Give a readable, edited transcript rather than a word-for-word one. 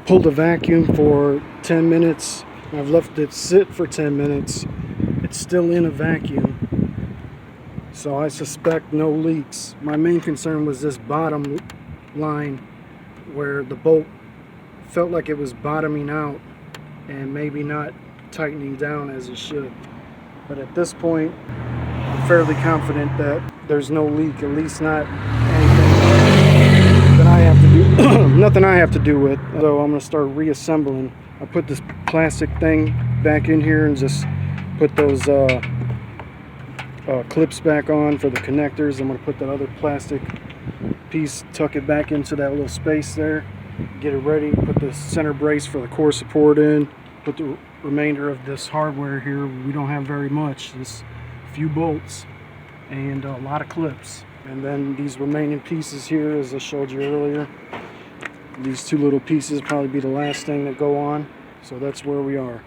pulled a vacuum for 10 minutes. I've left it sit for 10 minutes. It's still in a vacuum. So I suspect no leaks. My main concern was this bottom line where the bolt felt like it was bottoming out and maybe not tightening down as it should. But at this point, I'm fairly confident that there's no leak, at least not anything that I have to do, nothing I have to do with. So I'm gonna start reassembling. I put this plastic thing back in here and just put those clips back on for the connectors. I'm gonna put that other plastic piece, tuck it back into that little space there, get it ready, put the center brace for the core support in, put the remainder of this hardware here. We don't have very much, just a few bolts and a lot of clips. And then these remaining pieces here, as I showed you earlier, these two little pieces probably be the last thing that go on. So that's where we are.